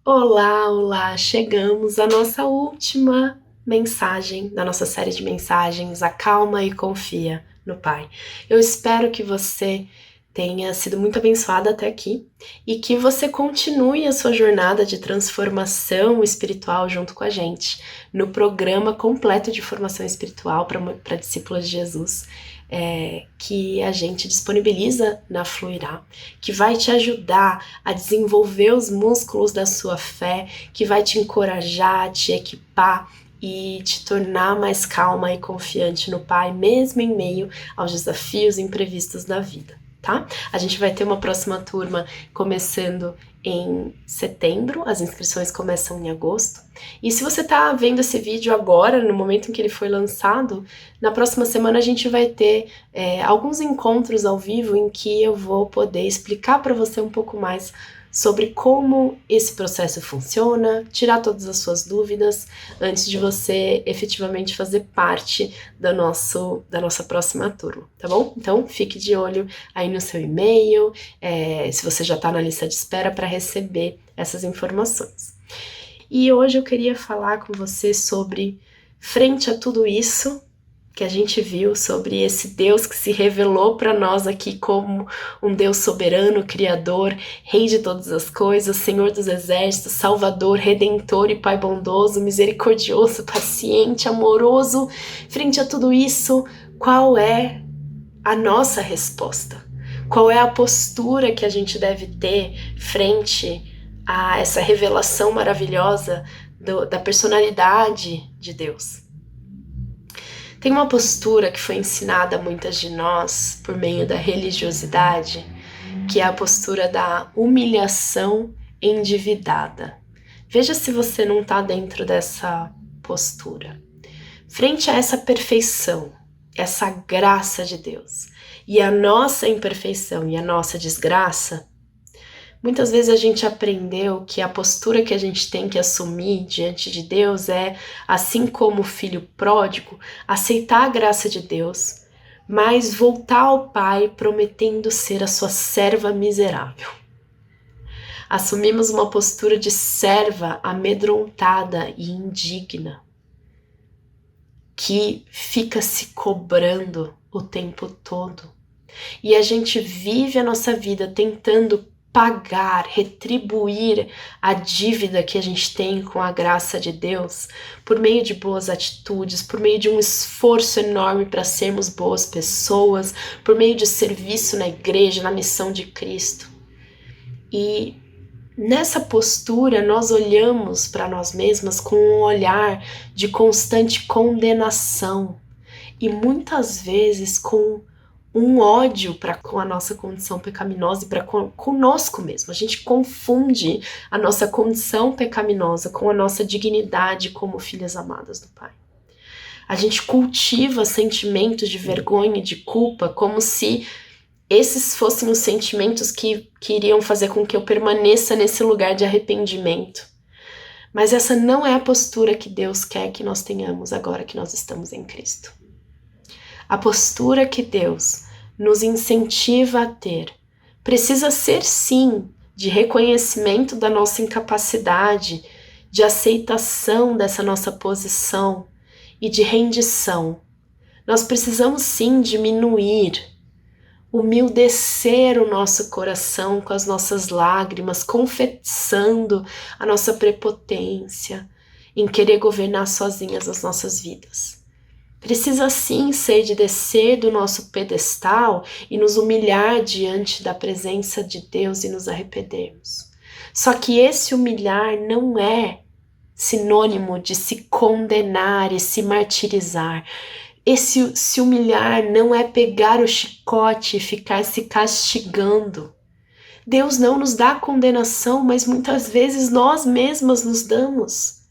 Olá, olá! Chegamos à nossa última mensagem da nossa série de mensagens, Acalma e Confia no Pai. Eu espero que você tenha sido muito abençoada até aqui e que você continue a sua jornada de transformação espiritual junto com a gente no programa completo de formação espiritual para discípulos de Jesus, que a gente disponibiliza na Fluirá, que vai te ajudar a desenvolver os músculos da sua fé, que vai te encorajar, te equipar e te tornar mais calma e confiante no Pai, mesmo em meio aos desafios imprevistos da vida, tá? A gente vai ter uma próxima turma começando em setembro, as inscrições começam em agosto. E se você tá vendo esse vídeo agora, no momento em que ele foi lançado, na próxima semana a gente vai ter alguns encontros ao vivo em que eu vou poder explicar para você um pouco mais sobre como esse processo funciona, tirar todas as suas dúvidas antes de você efetivamente fazer parte da nossa próxima turma, tá bom? Então fique de olho aí no seu e-mail, se você já está na lista de espera para receber essas informações. E hoje eu queria falar com você sobre, frente a tudo isso que a gente viu, sobre esse Deus que se revelou para nós aqui como um Deus soberano, criador, rei de todas as coisas, Senhor dos exércitos, salvador, redentor e pai bondoso, misericordioso, paciente, amoroso. Frente a tudo isso, qual é a nossa resposta? Qual é a postura que a gente deve ter frente a essa revelação maravilhosa da personalidade de Deus? Tem uma postura que foi ensinada a muitas de nós por meio da religiosidade, que é a postura da humilhação endividada. Veja se você não está dentro dessa postura. Frente a essa perfeição, essa graça de Deus, e a nossa imperfeição e a nossa desgraça, muitas vezes a gente aprendeu que a postura que a gente tem que assumir diante de Deus é, assim como o filho pródigo, aceitar a graça de Deus, mas voltar ao Pai prometendo ser a sua serva miserável. Assumimos uma postura de serva amedrontada e indigna, que fica se cobrando o tempo todo. E a gente vive a nossa vida tentando pagar, retribuir a dívida que a gente tem com a graça de Deus por meio de boas atitudes, por meio de um esforço enorme para sermos boas pessoas, por meio de serviço na igreja, na missão de Cristo. E nessa postura nós olhamos para nós mesmas com um olhar de constante condenação e muitas vezes com um ódio para com a nossa condição pecaminosa e para conosco mesmo. A gente confunde a nossa condição pecaminosa com a nossa dignidade como filhas amadas do Pai. A gente cultiva sentimentos de vergonha e de culpa como se esses fossem os sentimentos que iriam fazer com que eu permaneça nesse lugar de arrependimento. Mas essa não é a postura que Deus quer que nós tenhamos agora que nós estamos em Cristo. A postura que Deus nos incentiva a ter precisa ser, sim, de reconhecimento da nossa incapacidade, de aceitação dessa nossa posição e de rendição. Nós precisamos, sim, diminuir, humildecer o nosso coração com as nossas lágrimas, confessando a nossa prepotência em querer governar sozinhas as nossas vidas. Precisa sim ser de descer do nosso pedestal e nos humilhar diante da presença de Deus e nos arrependermos. Só que esse humilhar não é sinônimo de se condenar e se martirizar. Esse se humilhar não é pegar o chicote e ficar se castigando. Deus não nos dá condenação, mas muitas vezes nós mesmas nos damos.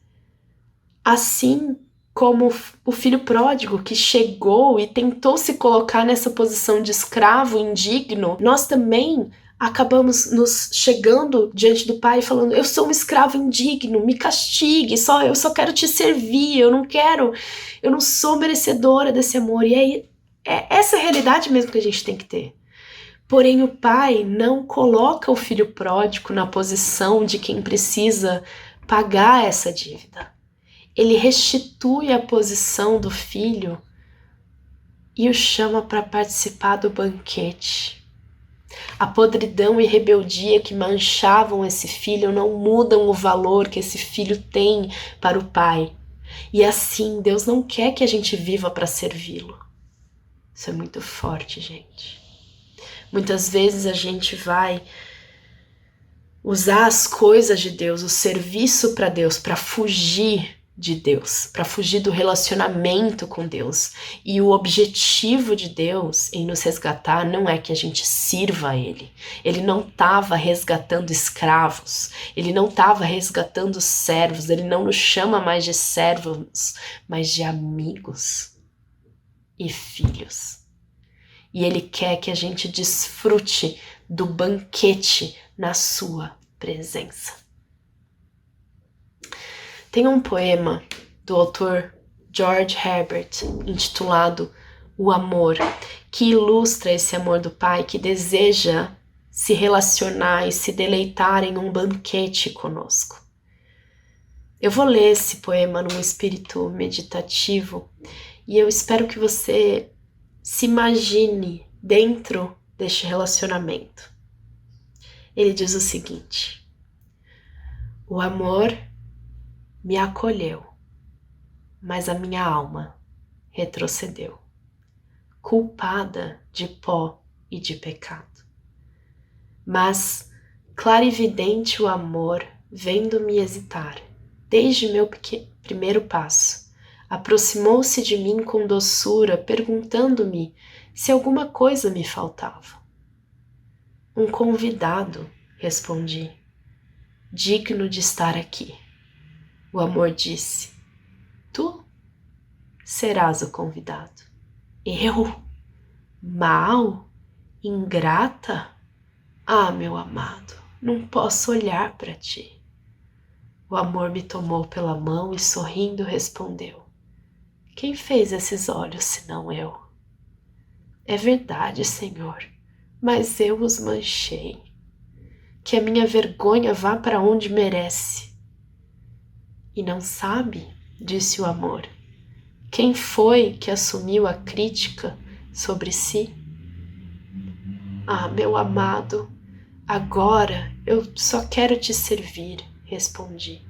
Assim como o filho pródigo que chegou e tentou se colocar nessa posição de escravo indigno, nós também acabamos nos chegando diante do Pai falando: eu sou um escravo indigno, me castigue, eu só quero te servir, eu não sou merecedora desse amor. E aí, é essa realidade mesmo que a gente tem que ter. Porém, o pai não coloca o filho pródigo na posição de quem precisa pagar essa dívida. Ele restitui a posição do filho e o chama para participar do banquete. A podridão e rebeldia que manchavam esse filho não mudam o valor que esse filho tem para o pai. E assim, Deus não quer que a gente viva para servi-lo. Isso é muito forte, gente. Muitas vezes a gente vai usar as coisas de Deus, o serviço para Deus, para fugir de Deus, para fugir do relacionamento com Deus. E o objetivo de Deus em nos resgatar não é que a gente sirva a Ele. Ele não estava resgatando escravos, Ele não estava resgatando servos, Ele não nos chama mais de servos, mas de amigos e filhos. E Ele quer que a gente desfrute do banquete na sua presença. Tem um poema do autor George Herbert intitulado O Amor, que ilustra esse amor do Pai que deseja se relacionar e se deleitar em um banquete conosco. Eu vou ler esse poema num espírito meditativo e eu espero que você se imagine dentro deste relacionamento. Ele diz o seguinte: o amor me acolheu, mas a minha alma retrocedeu, culpada de pó e de pecado. Mas, clarividente o amor, vendo-me hesitar, desde meu primeiro passo, aproximou-se de mim com doçura, perguntando-me se alguma coisa me faltava. Um convidado, respondi, digno de estar aqui. O amor disse, tu serás o convidado. Eu? Mal? Ingrata? Ah, meu amado, não posso olhar para ti. O amor me tomou pela mão e sorrindo respondeu, quem fez esses olhos senão eu? É verdade, Senhor, mas eu os manchei. Que a minha vergonha vá para onde merece. E não sabe, disse o amor, quem foi que assumiu a crítica sobre si? Ah, meu amado, agora eu só quero te servir, respondi.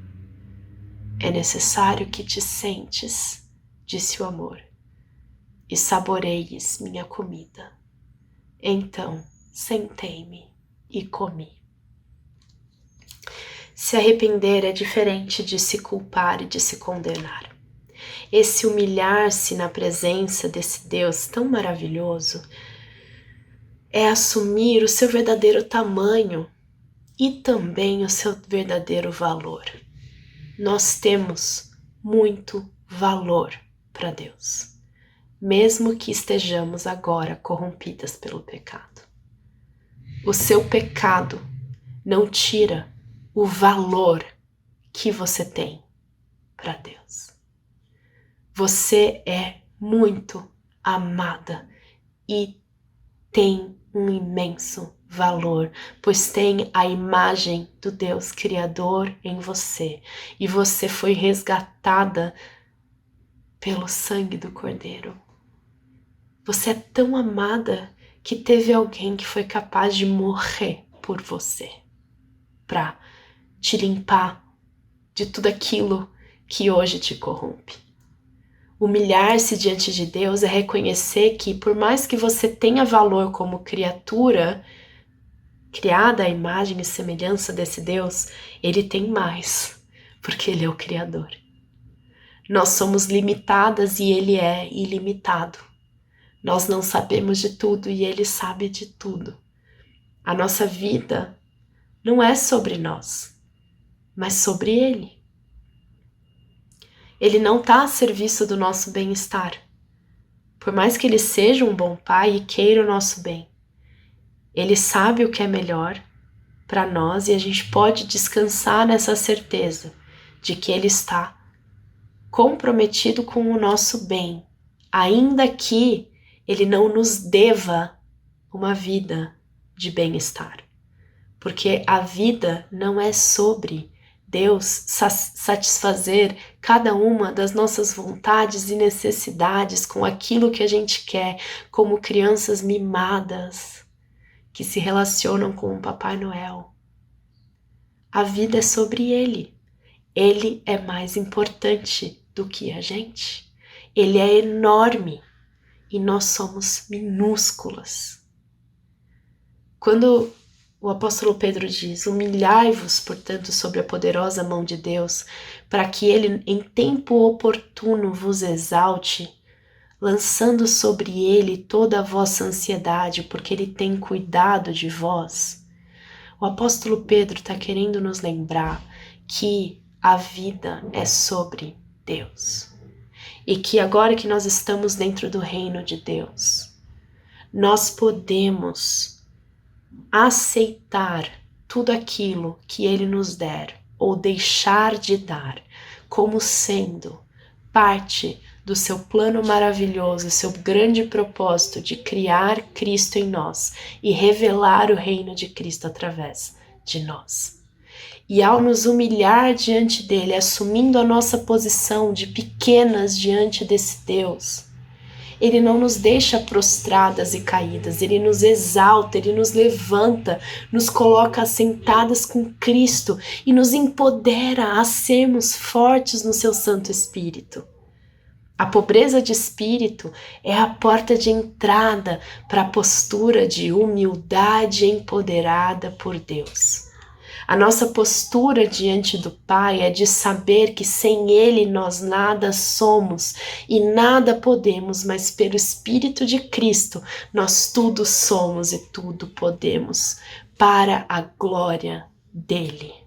É necessário que te sentes, disse o amor, e saboreies minha comida. Então sentei-me e comi. Se arrepender é diferente de se culpar e de se condenar. Esse humilhar-se na presença desse Deus tão maravilhoso é assumir o seu verdadeiro tamanho e também o seu verdadeiro valor. Nós temos muito valor para Deus, mesmo que estejamos agora corrompidas pelo pecado. O seu pecado não tira o valor que você tem para Deus. Você é muito amada e tem um imenso valor, pois tem a imagem do Deus Criador em você e você foi resgatada pelo sangue do Cordeiro. Você é tão amada que teve alguém que foi capaz de morrer por você para te limpar de tudo aquilo que hoje te corrompe. Humilhar-se diante de Deus é reconhecer que, por mais que você tenha valor como criatura, criada à imagem e semelhança desse Deus, Ele tem mais, porque Ele é o Criador. Nós somos limitadas e Ele é ilimitado. Nós não sabemos de tudo e Ele sabe de tudo. A nossa vida não é sobre nós, mas sobre Ele. Ele não está a serviço do nosso bem-estar. Por mais que Ele seja um bom Pai e queira o nosso bem, Ele sabe o que é melhor para nós e a gente pode descansar nessa certeza de que Ele está comprometido com o nosso bem, ainda que Ele não nos deva uma vida de bem-estar. Porque a vida não é sobre Deus satisfazer cada uma das nossas vontades e necessidades com aquilo que a gente quer, como crianças mimadas que se relacionam com o Papai Noel. A vida é sobre Ele. Ele é mais importante do que a gente. Ele é enorme e nós somos minúsculas. Quando o apóstolo Pedro diz: humilhai-vos, portanto, sobre a poderosa mão de Deus, para que ele em tempo oportuno vos exalte, lançando sobre ele toda a vossa ansiedade, porque ele tem cuidado de vós. O apóstolo Pedro está querendo nos lembrar que a vida é sobre Deus. E que agora que nós estamos dentro do reino de Deus, nós podemos aceitar tudo aquilo que Ele nos der ou deixar de dar como sendo parte do seu plano maravilhoso, seu grande propósito de criar Cristo em nós e revelar o reino de Cristo através de nós. E ao nos humilhar diante dele, assumindo a nossa posição de pequenas diante desse Deus, ele não nos deixa prostradas e caídas, ele nos exalta, ele nos levanta, nos coloca assentadas com Cristo e nos empodera a sermos fortes no seu Santo Espírito. A pobreza de espírito é a porta de entrada para a postura de humildade empoderada por Deus. A nossa postura diante do Pai é de saber que sem Ele nós nada somos e nada podemos, mas pelo Espírito de Cristo nós tudo somos e tudo podemos, para a glória dEle.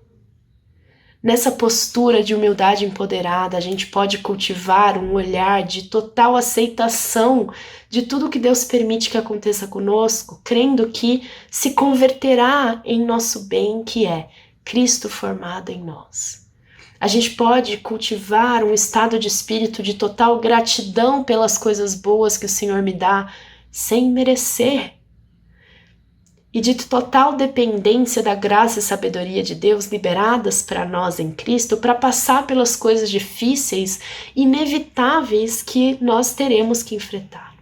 Nessa postura de humildade empoderada, a gente pode cultivar um olhar de total aceitação de tudo que Deus permite que aconteça conosco, crendo que se converterá em nosso bem, que é Cristo formado em nós. A gente pode cultivar um estado de espírito de total gratidão pelas coisas boas que o Senhor me dá, sem merecer. E de total dependência da graça e sabedoria de Deus liberadas para nós em Cristo, para passar pelas coisas difíceis, inevitáveis que nós teremos que enfrentar.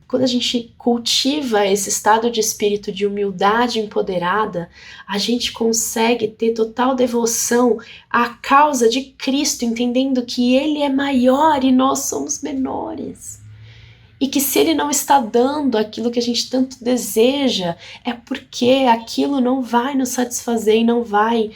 Quando a gente cultiva esse estado de espírito de humildade empoderada, a gente consegue ter total devoção à causa de Cristo, entendendo que Ele é maior e nós somos menores. E que se Ele não está dando aquilo que a gente tanto deseja, é porque aquilo não vai nos satisfazer e não vai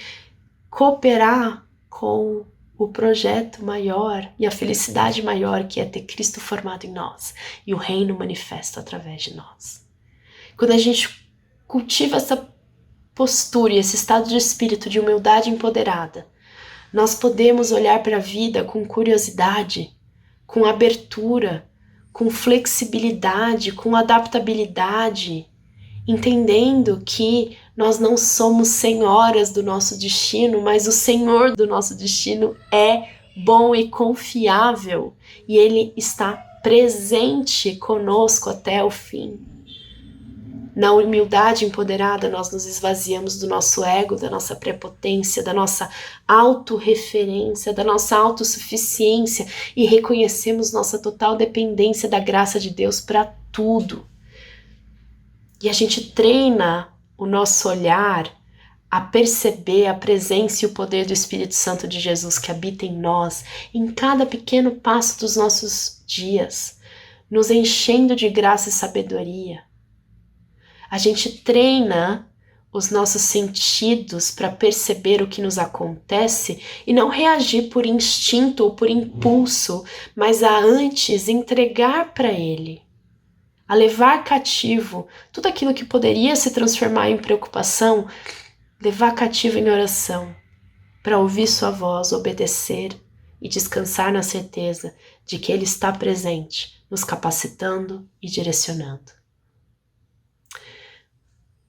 cooperar com o projeto maior e a felicidade maior, que é ter Cristo formado em nós e o reino manifesto através de nós. Quando a gente cultiva essa postura e esse estado de espírito de humildade empoderada, nós podemos olhar para a vida com curiosidade, com abertura, com flexibilidade, com adaptabilidade, entendendo que nós não somos senhoras do nosso destino, mas o Senhor do nosso destino é bom e confiável, e Ele está presente conosco até o fim. Na humildade empoderada, nós nos esvaziamos do nosso ego, da nossa prepotência, da nossa autorreferência, da nossa autossuficiência e reconhecemos nossa total dependência da graça de Deus para tudo. E a gente treina o nosso olhar a perceber a presença e o poder do Espírito Santo de Jesus que habita em nós, em cada pequeno passo dos nossos dias, nos enchendo de graça e sabedoria. A gente treina os nossos sentidos para perceber o que nos acontece e não reagir por instinto ou por impulso, mas a antes entregar para Ele, a levar cativo tudo aquilo que poderia se transformar em preocupação, levar cativo em oração, para ouvir sua voz, obedecer e descansar na certeza de que Ele está presente, nos capacitando e direcionando.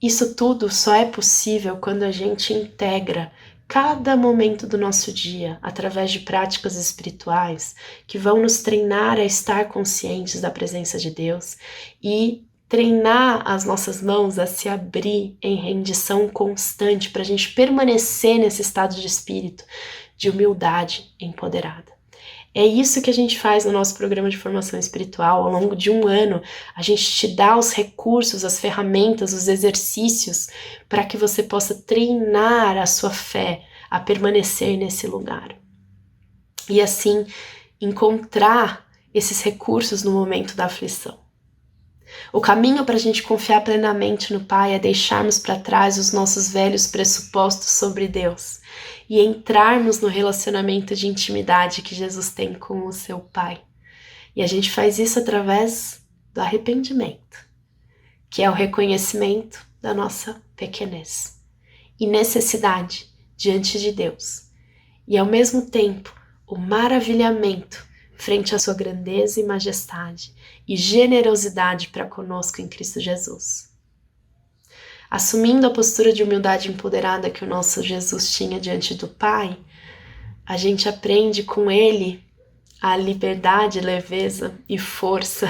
Isso tudo só é possível quando a gente integra cada momento do nosso dia através de práticas espirituais que vão nos treinar a estar conscientes da presença de Deus e treinar as nossas mãos a se abrir em rendição constante para a gente permanecer nesse estado de espírito de humildade empoderada. É isso que a gente faz no nosso programa de formação espiritual. Ao longo de um ano, a gente te dá os recursos, as ferramentas, os exercícios para que você possa treinar a sua fé a permanecer nesse lugar. E assim, encontrar esses recursos no momento da aflição. O caminho para a gente confiar plenamente no Pai é deixarmos para trás os nossos velhos pressupostos sobre Deus e entrarmos no relacionamento de intimidade que Jesus tem com o seu Pai. E a gente faz isso através do arrependimento, que é o reconhecimento da nossa pequenez e necessidade diante de Deus. E ao mesmo tempo, o maravilhamento frente à sua grandeza e majestade e generosidade para conosco em Cristo Jesus. Assumindo a postura de humildade empoderada que o nosso Jesus tinha diante do Pai, a gente aprende com Ele a liberdade, leveza e força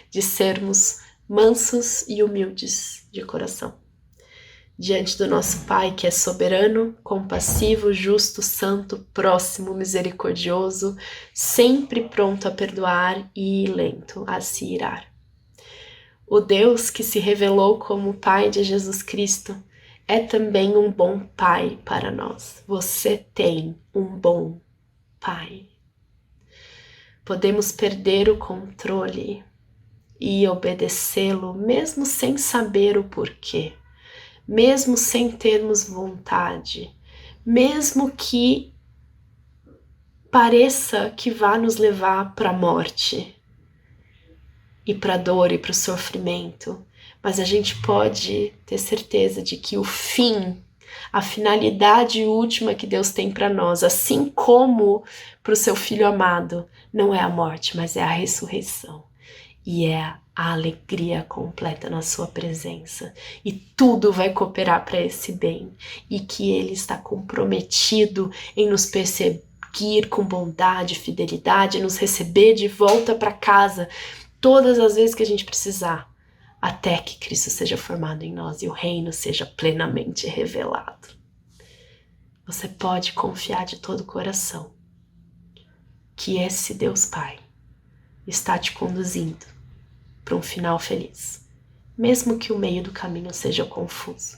de sermos mansos e humildes de coração. Diante do nosso Pai, que é soberano, compassivo, justo, santo, próximo, misericordioso, sempre pronto a perdoar e lento a se irar. O Deus que se revelou como Pai de Jesus Cristo é também um bom Pai para nós. Você tem um bom Pai. Podemos perder o controle e obedecê-lo mesmo sem saber o porquê. Mesmo sem termos vontade, mesmo que pareça que vá nos levar para a morte e para a dor e para o sofrimento, mas a gente pode ter certeza de que o fim, a finalidade última que Deus tem para nós, assim como para o seu Filho amado, não é a morte, mas é a ressurreição e é a alegria completa na sua presença, e tudo vai cooperar para esse bem, e que Ele está comprometido em nos perseguir com bondade, fidelidade, nos receber de volta para casa todas as vezes que a gente precisar, até que Cristo seja formado em nós e o reino seja plenamente revelado. Você pode confiar de todo o coração que esse Deus Pai está te conduzindo para um final feliz, mesmo que o meio do caminho seja confuso.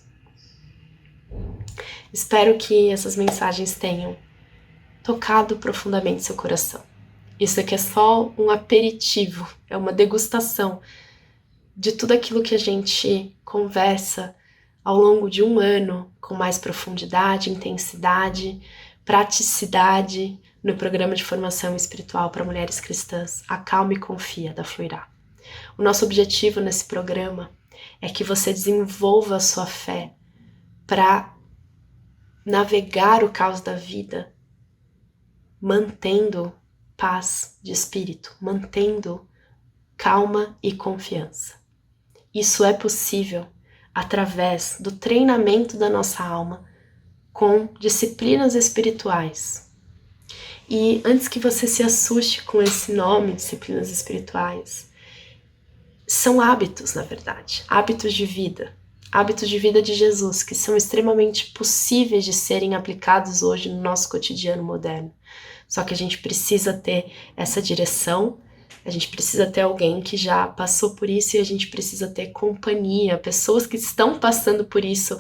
Espero que essas mensagens tenham tocado profundamente seu coração. Isso aqui é só um aperitivo, é uma degustação de tudo aquilo que a gente conversa ao longo de um ano com mais profundidade, intensidade, praticidade no programa de formação espiritual para mulheres cristãs, Acalma e Confia, da Fluirá. O nosso objetivo nesse programa é que você desenvolva a sua fé para navegar o caos da vida, mantendo paz de espírito, mantendo calma e confiança. Isso é possível através do treinamento da nossa alma com disciplinas espirituais. E antes que você se assuste com esse nome, disciplinas espirituais, são hábitos, na verdade, hábitos de vida de Jesus, que são extremamente possíveis de serem aplicados hoje no nosso cotidiano moderno. Só que a gente precisa ter essa direção, a gente precisa ter alguém que já passou por isso e a gente precisa ter companhia, pessoas que estão passando por isso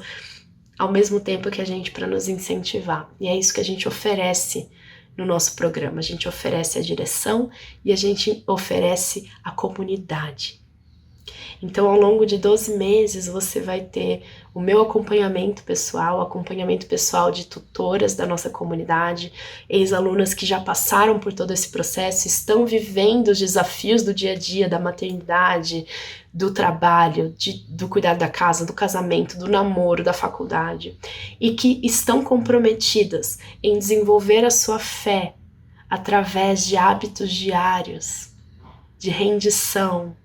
ao mesmo tempo que a gente, para nos incentivar. E é isso que a gente oferece no nosso programa. A gente oferece a direção e a gente oferece a comunidade. Então, ao longo de 12 meses, você vai ter o meu acompanhamento pessoal de tutoras da nossa comunidade, ex-alunas que já passaram por todo esse processo, estão vivendo os desafios do dia a dia, da maternidade, do trabalho, do cuidado da casa, do casamento, do namoro, da faculdade, e que estão comprometidas em desenvolver a sua fé através de hábitos diários, de rendição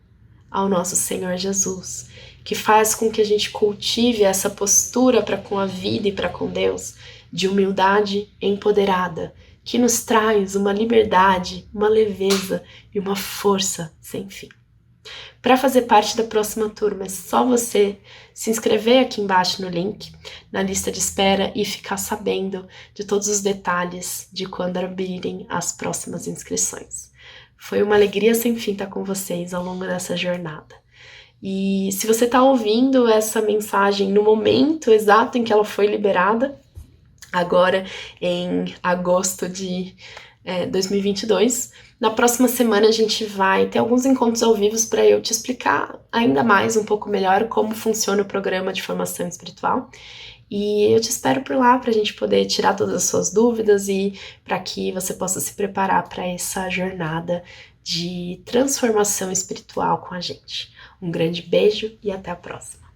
ao nosso Senhor Jesus, que faz com que a gente cultive essa postura para com a vida e para com Deus, de humildade empoderada, que nos traz uma liberdade, uma leveza e uma força sem fim. Para fazer parte da próxima turma, é só você se inscrever aqui embaixo no link, na lista de espera, e ficar sabendo de todos os detalhes de quando abrirem as próximas inscrições. Foi uma alegria sem fim estar com vocês ao longo dessa jornada. E se você está ouvindo essa mensagem no momento exato em que ela foi liberada, agora em agosto de 2022, na próxima semana a gente vai ter alguns encontros ao vivo para eu te explicar ainda mais, um pouco melhor, como funciona o programa de formação espiritual. E eu te espero por lá para a gente poder tirar todas as suas dúvidas e para que você possa se preparar para essa jornada de transformação espiritual com a gente. Um grande beijo e até a próxima!